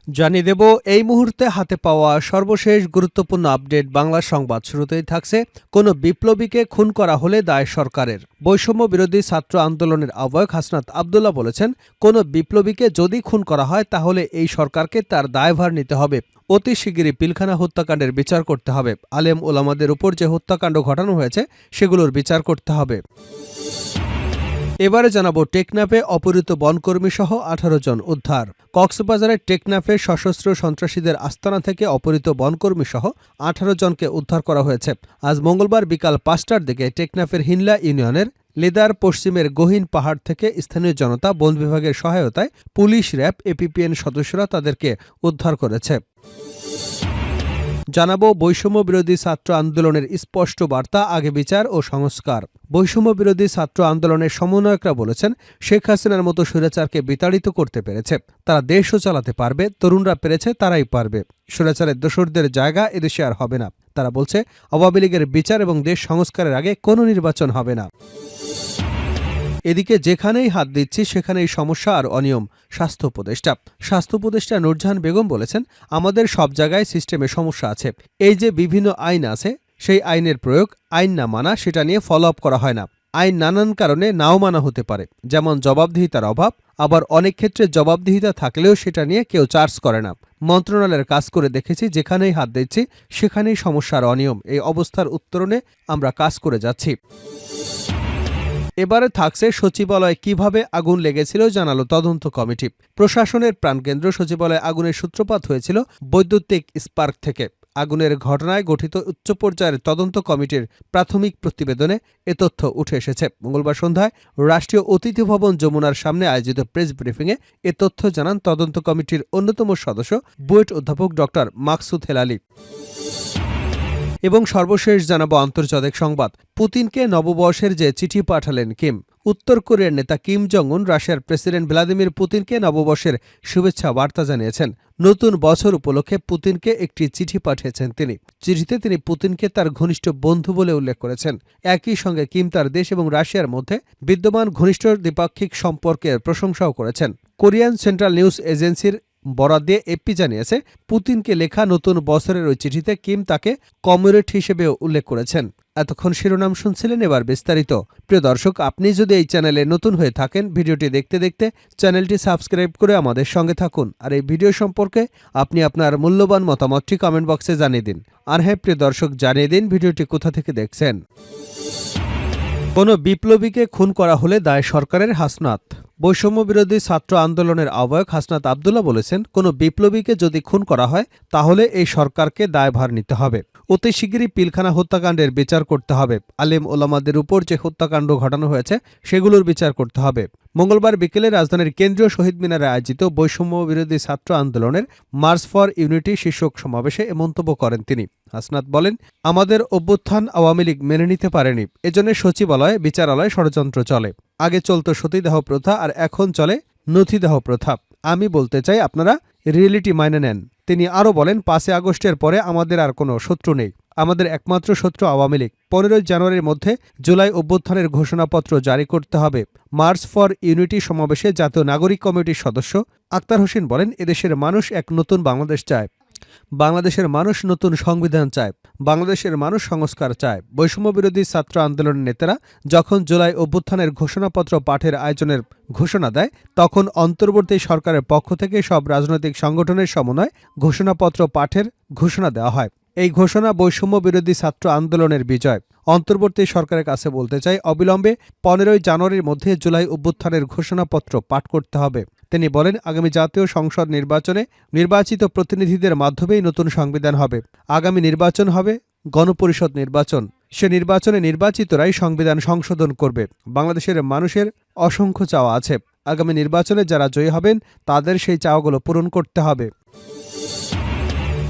জানিয়ে দেব এই মুহূর্তে হাতে পাওয়া সর্বশেষ গুরুত্বপূর্ণ আপডেট বাংলা সংবাদ। শুরুতেই থাকছে, কোনো বিপ্লবীকে খুন করা হলে দায় সরকারের। বৈষম্য বিরোধী ছাত্র আন্দোলনের আহ্বায়ক হাসনাত আব্দুল্লাহ বলেছেন, কোনো বিপ্লবীকে যদি খুন করা হয় তাহলে এই সরকারকে তার দায়ভার নিতে হবে। অতি শিগগিরই পিলখানা হত্যাকাণ্ডের বিচার করতে হবে। আলেম ওলামাদের উপর যে হত্যাকাণ্ড ঘটানো হয়েছে সেগুলোর বিচার করতে হবে। এবারে জানাবো, টেকনাফে অপহৃত বনকর্মী সহ 18 জন উদ্ধার। কক্সবাজারের টেকনাফে সশস্ত্র সন্ত্রাসীদের আস্তানা থেকে অপহৃত বনকর্মী সহ 18 জনকে উদ্ধার করা হয়েছে। আজ মঙ্গলবার বিকাল 5টার দিকে টেকনাফের হিনলা ইউনিয়নের লেদার পশ্চিমের গহীন পাহাড় থেকে স্থানীয় জনতা, বন বিভাগের সহায়তায় পুলিশ, র্যাব, এপিপিএন সদস্যরা তাদেরকে উদ্ধার করেছে। জানাবো, বৈষম্য বিরোধী ছাত্র আন্দোলনের স্পষ্ট বার্তা, আগে বিচার ও সংস্কার। বৈষম্য বিরোধী ছাত্র আন্দোলনের সমন্বয়করা বলেছেন, শেখ হাসিনার মতো স্বৈরাচারকে বিতাড়িত করতে পেরেছে তারা, দেশও চালাতে পারবে। তরুণরা পেরেছে, তারাই পারবে। স্বৈরাচারের দোসরদের জায়গা এদেশে আর হবে না। তারা বলছে, আওয়ামী লীগের বিচার এবং দেশ সংস্কারের আগে কোনো নির্বাচন হবে না। এদিকে যেখানেই হাত দিচ্ছি সেখানেই সমস্যা আর অনিয়ম। স্বাস্থ্য উপদেষ্টা নূরজাহান বেগম বলেছেন, আমাদের সব জায়গায় সিস্টেমে সমস্যা আছে। এই যে বিভিন্ন আইন আছে, সেই আইনের প্রয়োগ, আইন না মানা, সেটা নিয়ে ফলো আপ করা হয় না। আইন নানান কারণে নাও মানা হতে পারে, যেমন জবাবদিহিতার অভাব। আবার অনেক ক্ষেত্রে জবাবদিহিতা থাকলেও সেটা নিয়ে কেউ চার্জ করে না। মন্ত্রণালয়ের কাজ করে দেখেছি, যেখানেই হাত দিচ্ছি সেখানেই সমস্যা আর অনিয়ম। এই অবস্থার উত্তরণে আমরা কাজ করে যাচ্ছি। এবারে থাকছে, সচিবালয়ে কিভাবে আগুন লেগেছিল জানালো তদন্ত কমিটি। প্রশাসনের প্রাণকেন্দ্র সচিবালয়ে আগুনের সূত্রপাত হয়েছিল বৈদ্যুতিক স্পার্ক থেকে। আগুনের ঘটনায় গঠিত উচ্চ পর্যায়ের তদন্ত কমিটির প্রাথমিক প্রতিবেদনে এ তথ্য উঠে এসেছে। মঙ্গলবার সন্ধ্যায় রাষ্ট্রীয় অতিথি ভবন যমুনার সামনে আয়োজিত প্রেস ব্রিফিংয়ে এ তথ্য জানান তদন্ত কমিটির অন্যতম সদস্য, বুয়েট অধ্যাপক ডক্টর মাকসুদ হেলালি। এবং সর্বশেষ জানাবো আন্তর্জাতিক সংবাদ। পুতিনকে নববর্ষের যে চিঠি পাঠালেন কিম। উত্তর কোরিয়ার নেতা কিম জং উন রাশিয়ার প্রেসিডেন্ট ভ্লাদিমির পুতিনকে নববর্ষের শুভেচ্ছা বার্তা জানিয়েছেন। নতুন বছর উপলক্ষে পুতিনকে একটি চিঠি পাঠিয়েছেন তিনি। চিঠিতে তিনি পুতিনকে তার ঘনিষ্ঠ বন্ধু বলে উল্লেখ করেছেন। একই সঙ্গে কিম তার দেশ এবং রাশিয়ার মধ্যে বিদ্যমান ঘনিষ্ঠ দ্বিপাক্ষিক সম্পর্কের প্রশংসাও করেছেন। কোরিয়ান সেন্ট্রাল নিউজ এজেন্সির বরাত দিয়ে এপি জানিয়েছে, পুতিনকে লেখা নতুন বছরের ওই চিঠিতে কিম তাকে কমরেড হিসেবেও উল্লেখ করেছেন। এতক্ষণ শিরোনাম শুনছিলেন, এবার বিস্তারিত। প্রিয় দর্শক, আপনি যদি এই চ্যানেলে নতুন হয়ে থাকেন, ভিডিওটি দেখতে দেখতে চ্যানেলটি সাবস্ক্রাইব করে আমাদের সঙ্গে থাকুন। আর এই ভিডিও সম্পর্কে আপনি আপনার মূল্যবান মতামতটি কমেন্ট বক্সে জানিয়ে দিন। আর হ্যাঁ প্রিয় দর্শক, জানিয়ে দিন ভিডিওটি কোথা থেকে দেখছেন। কোনো বিপ্লবীকে খুন করা হলে দায় সরকারের। হাসনাত। বৈষম্য বিরোধী ছাত্র আন্দোলনের আহ্বায়ক হাসনাত আব্দুল্লাহ বলেছেন, কোনো বিপ্লবীকে যদি খুন করা হয় তাহলে এই সরকারকে দায়ভার নিতে হবে। অতি শিগগিরই পিলখানা হত্যাকাণ্ডের বিচার করতে হবে। আলেম ওলামাদের উপর যে হত্যাকাণ্ড ঘটানো হয়েছে সেগুলোর বিচার করতে হবে। মঙ্গলবার বিকেলে রাজধানীর কেন্দ্রীয় শহীদ মিনারে আয়োজিত বৈষম্য বিরোধী ছাত্র আন্দোলনের মার্চ ফর ইউনিটি শীর্ষক সমাবেশে এ মন্তব্য করেন তিনি। হাসনাত বলেন, আমাদের অভ্যুত্থান আওয়ামী লীগ মেনে নিতে পারেনি। এজন্য সচিবালয়, বিচারালয় ষড়যন্ত্র চলে। আগে চলত সতীদাহ প্রথা, আর এখন চলে নথিদাহ প্রথা। আমি বলতে চাই, আপনারা রিয়েলিটি মাইনে নেন। তিনি আরও বলেন, 5 আগস্টের পরে আমাদের আর কোনো শত্রু নেই। আমাদের একমাত্র শত্রু আওয়ামী লীগ। 15 জানুয়ারির মধ্যে জুলাই অভ্যুত্থানের ঘোষণাপত্র জারি করতে হবে। মার্চ ফর ইউনিটি সমাবেশে জাতীয় নাগরিক কমিটির সদস্য আক্তার হোসেন বলেন, এদেশের মানুষ এক নতুন বাংলাদেশ চায়। বাংলাদেশের মানুষ নতুন সংবিধান চায়। বাংলাদেশের মানুষ সংস্কার চায়। বৈষম্য বিরোধী ছাত্র আন্দোলনের নেতারা যখন জুলাই অভ্যুত্থানের ঘোষণাপত্র পাঠের আয়োজনের ঘোষণা দেয়, তখন অন্তর্বর্তী সরকারের পক্ষ থেকে সব রাজনৈতিক সংগঠনের সমন্বয়ে ঘোষণাপত্র পাঠের ঘোষণা দেওয়া হয়। এই ঘোষণা বৈষম্য বিরোধী ছাত্র আন্দোলনের বিজয়। অন্তর্বর্তী সরকারের কাছে বলতে চাই, অবিলম্বে 15 জানুয়ারির মধ্যে জুলাই অভ্যুত্থানের ঘোষণাপত্র পাঠ করতে হবে। তিনি বলেন, আগামী জাতীয় সংসদ নির্বাচনে নির্বাচিত প্রতিনিধিদের মাধ্যমেই নতুন সংবিধান হবে। আগামী নির্বাচন হবে গণপরিষদ নির্বাচন। সে নির্বাচনে নির্বাচিতরাই সংবিধান সংশোধন করবে। বাংলাদেশের মানুষের অসংখ্য চাওয়া আছে। আগামী নির্বাচনে যারা জয়ী হবেন তাদের সেই চাওয়াগুলো পূরণ করতে হবে।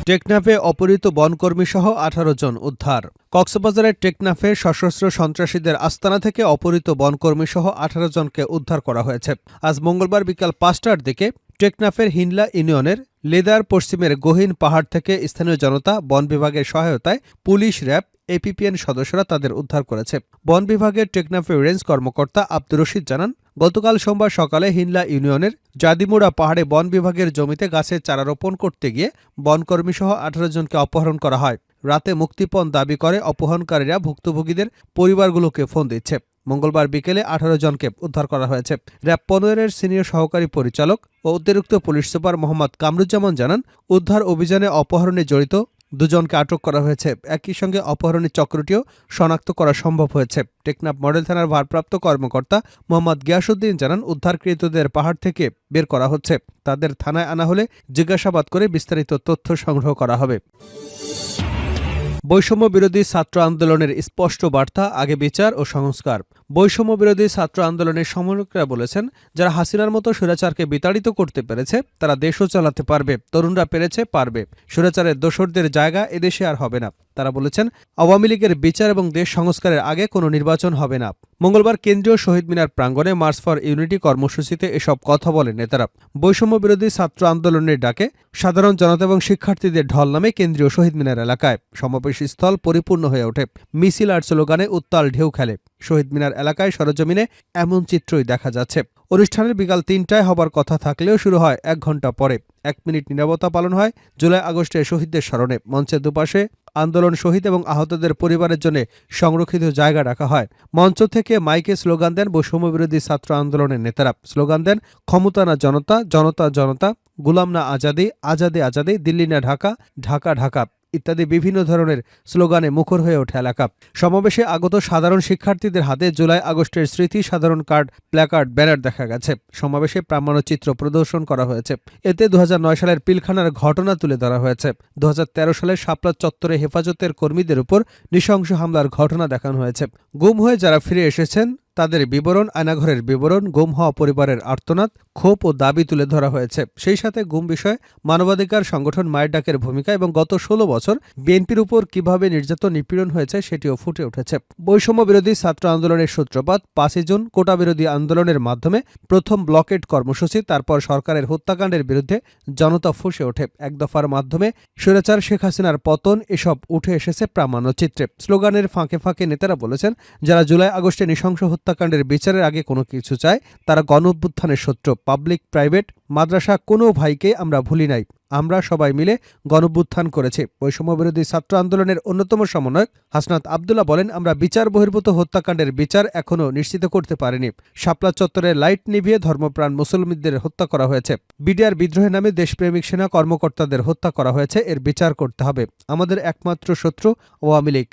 টেকনাফে অপহৃত বনকর্মী সহ 18 জন উদ্ধার। কক্সবাজারের টেকনাফে সশস্ত্র সন্ত্রাসীদের আস্তানা থেকে অপহৃত বনকর্মী সহ 18 জনকে উদ্ধার করা হয়েছে। আজ মঙ্গলবার বিকাল 5টার দিকে টেকনাফের হিনলা ইউনিয়নের লেদার পশ্চিমের গহীন পাহাড় থেকে স্থানীয় জনতা, বন বিভাগের সহায়তায় পুলিশ, র্যাব, এপিপিএন সদস্যরা তাদের উদ্ধার করেছে। বন বিভাগের টেকনাফে রেঞ্জ কর্মকর্তা আব্দুর রশিদ জানান, গতকাল সোমবার সকালে হিনলা ইউনিয়নের জাদিমুড়া পাহাড়ে বন বিভাগের জমিতে গাছের চারা রোপণ করতে গিয়ে বনকর্মীসহ 18 জনকে অপহরণ করা হয়। রাতে মুক্তিপণ দাবি করে অপহরণকারীরা ভুক্তভোগীদের পরিবারগুলোকে ফোন দিচ্ছে। মঙ্গলবার বিকেলে 18 জনকে উদ্ধার করা হয়েছে। র‍্যাব 15-এর সিনিয়র সহকারী পরিচালক ও অতিরিক্ত পুলিশ সুপার মোহাম্মদ কামরুজ্জামান জানান, উদ্ধার অভিযানে অপহরণে জড়িত 2 জনকে আটক করা হয়েছে। একই সঙ্গে অপহরণের চক্রটিও শনাক্ত করা সম্ভব হয়েছে। টেকনাফ মডেল থানার ভারপ্রাপ্ত কর্মকর্তা মোহাম্মদ গিয়াসউদ্দিন জানান, উদ্ধারকৃতদের পাহাড় থেকে বের করা হচ্ছে। তাদের থানায় আনা হলে জিজ্ঞাসাবাদ করে বিস্তারিত তথ্য সংগ্রহ করা হবে। বৈষম্য বিরোধী ছাত্র আন্দোলনের স্পষ্ট বার্তা, আগে বিচার ও সংস্কার। বৈষম্য বিরোধী ছাত্র আন্দোলনের সমন্বয়করা বলেছেন, যারা হাসিনার মতো স্বৈরাচারকে বিতাড়িত করতে পেরেছে তারা দেশও চালাতে পারবে। তরুণরা পেরেছে, পারবে। স্বৈরাচারের দোসরদের জায়গা এদেশে আর হবে না। তারা বলেছেন, আওয়ামী লীগের বিচার এবং দেশ সংস্কারের আগে কোনো নির্বাচন হবে না। মঙ্গলবার কেন্দ্রীয় শহীদ মিনার প্রাঙ্গণে মার্চ ফর ইউনিটি কর্মসূচিতে এসব কথা বলেন নেতারা। বৈষম্য বিরোধী ছাত্র আন্দোলনের ডাকে সাধারণ জনতা এবং শিক্ষার্থীদের ঢল নামে কেন্দ্রীয় শহীদ মিনার এলাকায়। সমাবেশস্থল পরিপূর্ণ হয়ে ওঠে। মিছিল আর স্লোগানে উত্তাল ঢেউ খেলে। শহীদ মিনার এলাকায় সরজমিনে এমন চিত্রই দেখা যাচ্ছে। অনুষ্ঠানের বিকাল 3টায় হবার কথা থাকলেও শুরু হয় 1 ঘণ্টা পরে। 1 মিনিট নীরবতা পালন হয় জুলাই আগস্টে শহীদদের স্মরণে। মঞ্চের দুপাশে আন্দোলন শহীদ এবং আহতদের পরিবারের জন্য সংরক্ষিত জায়গা রাখা হয়। মঞ্চ থেকে মাইকে স্লোগান দেন বৈষম্য বিরোধী ছাত্র আন্দোলনের নেতারা। স্লোগান দেন, ক্ষমতা না জনতা, জনতা জনতা, গুলাম না আজাদি, আজাদি আজাদি, দিল্লি না ঢাকা, ঢাকা ঢাকা ইত্যাদি বিভিন্ন ধরনের স্লোগানে মুখর হয়ে ওঠে এলাকা। সমাবেশে আগত সাধারণ শিক্ষার্থীদের হাতে জুলাই আগস্টের স্মৃতি সাধারণ কার্ড, প্ল্যাকার্ড, ব্যানার দেখা গেছে। সমাবেশে প্রামাণ্যচিত্র প্রদর্শন করা হয়েছে। এতে 2009 সালের পিলখানার ঘটনা তুলে ধরা হয়েছে। 2013 সালের শাপলা চত্বরে হেফাজতের কর্মীদের উপর নৃশংস হামলার ঘটনা দেখানো হয়েছে। গুম হয়ে যারা ফিরে এসেছেন তাদের বিবরণ, আয়নাঘরের বিবরণ, গুম হওয়া পরিবারের আর্তনাদ, ক্ষোভ ও দাবি তুলে ধরা হয়েছে। সেই সাথে গুম বিষয়ে মানবাধিকার সংগঠন মায়ের ডাকের ভূমিকা এবং গত 16 বছর বিএনপির উপর কিভাবে নির্যাতন নিপীড়ন হয়েছে সেটিও ফুটে উঠেছে। বৈষম্য বিরোধী ছাত্র আন্দোলনের সূত্রপাত 5 জুন কোটা বিরোধী আন্দোলনের মাধ্যমে প্রথম ব্লকেড কর্মসূচি, তারপর সরকারের হত্যাকাণ্ডের বিরুদ্ধে জনতা ফুঁসে ওঠে। 1 দফার মাধ্যমে স্বৈরাচার শেখ হাসিনার পতন, এসব উঠে এসেছে প্রামাণ্যচিত্রে। স্লোগানের ফাঁকে ফাঁকে নেতারা বলেছেন, যারা জুলাই আগস্টে নৃশংস হত্যাকাণ্ডের বিচারের আগে কোনো কিছু চায় তারা গণঅভ্যুত্থানের শত্রু। পাবলিক, প্রাইভেট, মাদ্রাসা কোনো ভাইকে আমরা ভুলি নাই। আমরা সবাই মিলে গণঅভ্যুত্থান করেছি। বৈষম্য বিরোধী ছাত্র আন্দোলনের অন্যতম সমন্বয়ক হাসনাত আবদুল্লাহ বলেন, আমরা বিচার বহির্ভূত হত্যাকাণ্ডের বিচার এখনও নিশ্চিত করতে পারিনি। শাপলা চত্বরে লাইট নিভিয়ে ধর্মপ্রাণ মুসলমানদের হত্যা করা হয়েছে। বিডিআর বিদ্রোহের নামে দেশপ্রেমিক সেনা কর্মকর্তাদের হত্যা করা হয়েছে। এর বিচার করতে হবে। আমাদের একমাত্র শত্রু আওয়ামী লীগ।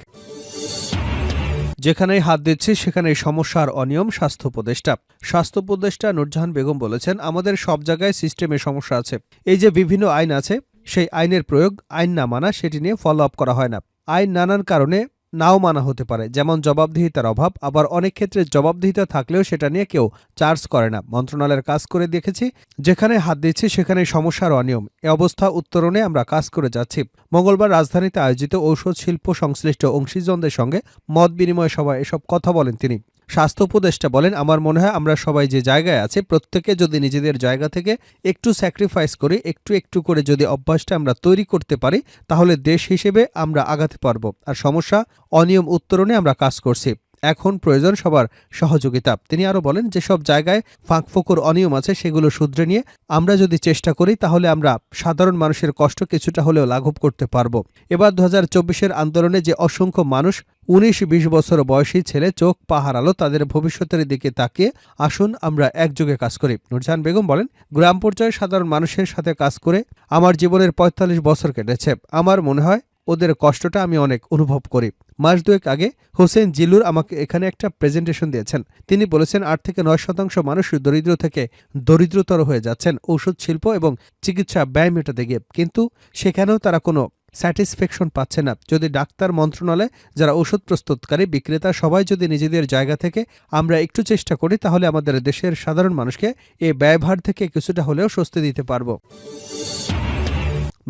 যেখানেই হাত দিচ্ছি সেখানেই সমস্যা আর অনিয়ম। স্বাস্থ্য উপদেষ্টা নূরজাহান বেগম বলেছেন, আমাদের সব জায়গায় সিস্টেমে সমস্যা আছে। এই যে বিভিন্ন আইন আছে, সেই আইনের প্রয়োগ, আইন না মানা, সেটি নিয়ে ফলো আপ করা হয় না। আইন নানার কারণে নাও মানা হতে পারে, যেমন জবাবদিহিতার অভাব। আবার অনেক ক্ষেত্রে জবাবদিহিতা থাকলেও সেটা নিয়ে কেউ চার্জ করে না। মন্ত্রণালয়ের কাজ করে দেখেছি, যেখানে হাত দিচ্ছি সেখানেই সমস্যা আর অনিয়ম। এ অবস্থা উত্তরণে আমরা কাজ করে যাচ্ছি। মঙ্গলবার রাজধানীতে আয়োজিত ঔষধ শিল্প সংশ্লিষ্ট অংশীজনদের সঙ্গে মত বিনিময় সভায় এসব কথা বলেন তিনি। স্বাস্থ্য উপদেষ্টা বলেন, আমার মনে হয় আমরা সবাই যে জায়গায় আছে, প্রত্যেকে যদি নিজেদের জায়গা থেকে একটু স্যাক্রিফাইস করি, একটু একটু করে যদি অভ্যাসটা আমরা তৈরি করতে পারি, তাহলে দেশ হিসেবে আমরা আগাতে পারব। আর সমস্যা, অনিয়ম উত্তরণে আমরা কাজ করছি। এখন প্রয়োজন সবার সহযোগিতা। তিনি আরও বলেন, যেসব জায়গায় ফাঁকফোকর, অনিয়ম আছে সেগুলো শুধরে নিয়ে আমরা যদি চেষ্টা করি তাহলে আমরা সাধারণ মানুষের কষ্ট কিছুটা হলেও লাঘব করতে পারব। এবার 2024-এর আন্দোলনে যে অসংখ্য মানুষ 19-20 বছর বয়সী ছেলে চোখ পা হারালো, তাদের ভবিষ্যতের দিকে তাকিয়ে আসুন আমরা একযোগে কাজ করি। নূরজাহান বেগম বলেন, গ্রাম পর্যায়ে সাধারণ মানুষের সাথে কাজ করে আমার জীবনের 45 বছর কেটেছে। আমার মনে হয় ওদের কষ্টটা আমি অনেক অনুভব করি। মাস 2 আগে হোসেন জিল্লুর আমাকে এখানে একটা প্রেজেন্টেশন দিয়েছেন। তিনি বলেছেন, 8 থেকে 9% মানুষ দরিদ্র থেকে দরিদ্রতর হয়ে যাচ্ছেন ঔষধ শিল্প এবং চিকিৎসা ব্যয় মেটাতে গিয়ে, কিন্তু সেখানেও তারা কোনো স্যাটিসফ্যাকশন পাচ্ছে না। যদি ডাক্তার, মন্ত্রণালয়, যারা ওষুধ প্রস্তুতকারী, বিক্রেতা, সবাই যদি নিজেদের জায়গা থেকে আমরা একটু চেষ্টা করি, তাহলে আমাদের দেশের সাধারণ মানুষকে এই ব্যয়ভার থেকে কিছুটা হলেও স্বস্তি দিতে পারব।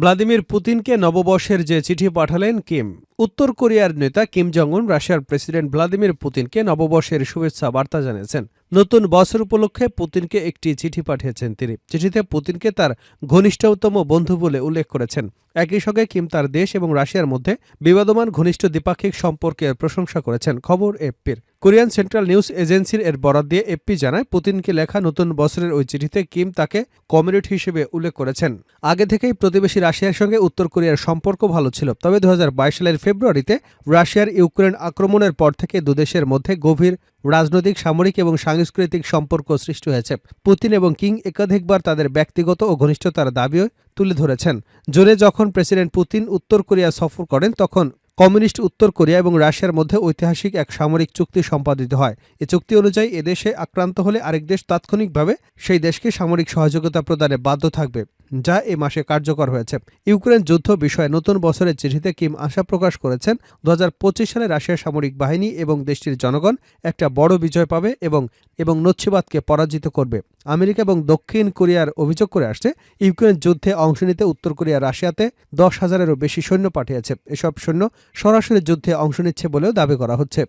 ভ্লাদিমির পুতিনকে নববর্ষের যে চিঠি পাঠালেন কিম। উত্তর কোরিয়ার নেতা কিম জং উন রাশিয়ার প্রেসিডেন্ট ভ্লাদিমির পুতিনকে নববর্ষের শুভেচ্ছা বার্তা জানিয়েছেন। নতুন বছর উপলক্ষে পুতিনকে একটি চিঠি পাঠিয়েছেন তিনি। চিঠিতে পুতিনকে তার ঘনিষ্ঠতম বন্ধু বলে উল্লেখ করেছেন। একই সঙ্গে কিম তার দেশ এবং রাশিয়ার মধ্যে বিবাদমান ঘনিষ্ঠ দ্বিপাক্ষিক সম্পর্কের প্রশংসা করেছেন। খবর এএফপির। কোরিয়ান সেন্ট্রাল নিউজ এজেন্সির এর বরাত দিয়ে এপি জানায়, পুতিনকে লেখা নতুন বছরের ওই চিঠিতে কিম তাকে কমিউনিস্ট হিসেবে উল্লেখ করেছেন। আগে থেকেই প্রতিবেশী রাশিয়ার সঙ্গে উত্তর কোরিয়ার সম্পর্ক ভালো ছিল, তবে 2022 সালের ফেব্রুয়ারিতে রাশিয়ার ইউক্রেন আক্রমণের পর থেকে দুদেশের মধ্যে গভীর রাজনৈতিক, সামরিক এবং সাংস্কৃতিক সম্পর্ক সৃষ্টি হয়েছে। পুতিন এবং কিং একাধিকবার তাদের ব্যক্তিগত ও ঘনিষ্ঠতার দাবিও তুলে ধরেছেন। জুনে যখন প্রেসিডেন্ট পুতিন উত্তর কোরিয়া সফর করেন, তখন কমিউনিস্ট উত্তর কোরিয়া এবং রাশিয়ার মধ্যে ঐতিহাসিক এক সামরিক চুক্তি সম্পাদিত হয়। এই চুক্তি অনুযায়ী এদেশে আক্রান্ত হলে আরেক দেশ তাৎক্ষণিকভাবে সেই দেশকে সামরিক সহযোগিতা প্রদানে বাধ্য থাকবে, যা এ মাসে কার্যকর হয়েছে। ইউক্রেন যুদ্ধ বিষয়ে নতুন বছরের চিঠিতে কিম আশা প্রকাশ করেছেন, 2025 সালে রাশিয়ার সামরিক বাহিনী এবং দেশটির জনগণ একটা বড় বিজয় পাবে এবং নচ্ছিবাদকে পরাজিত করবে। আমেরিকা এবং দক্ষিণ কোরিয়ার অভিযোগ করে আসছে, ইউক্রেন যুদ্ধে অংশ নিতে উত্তর কোরিয়া রাশিয়াতে 10,000-এরও বেশি সৈন্য পাঠিয়েছে। এসব সৈন্য সরাসরি যুদ্ধে অংশ নিচ্ছে বলেও দাবি করা হচ্ছে।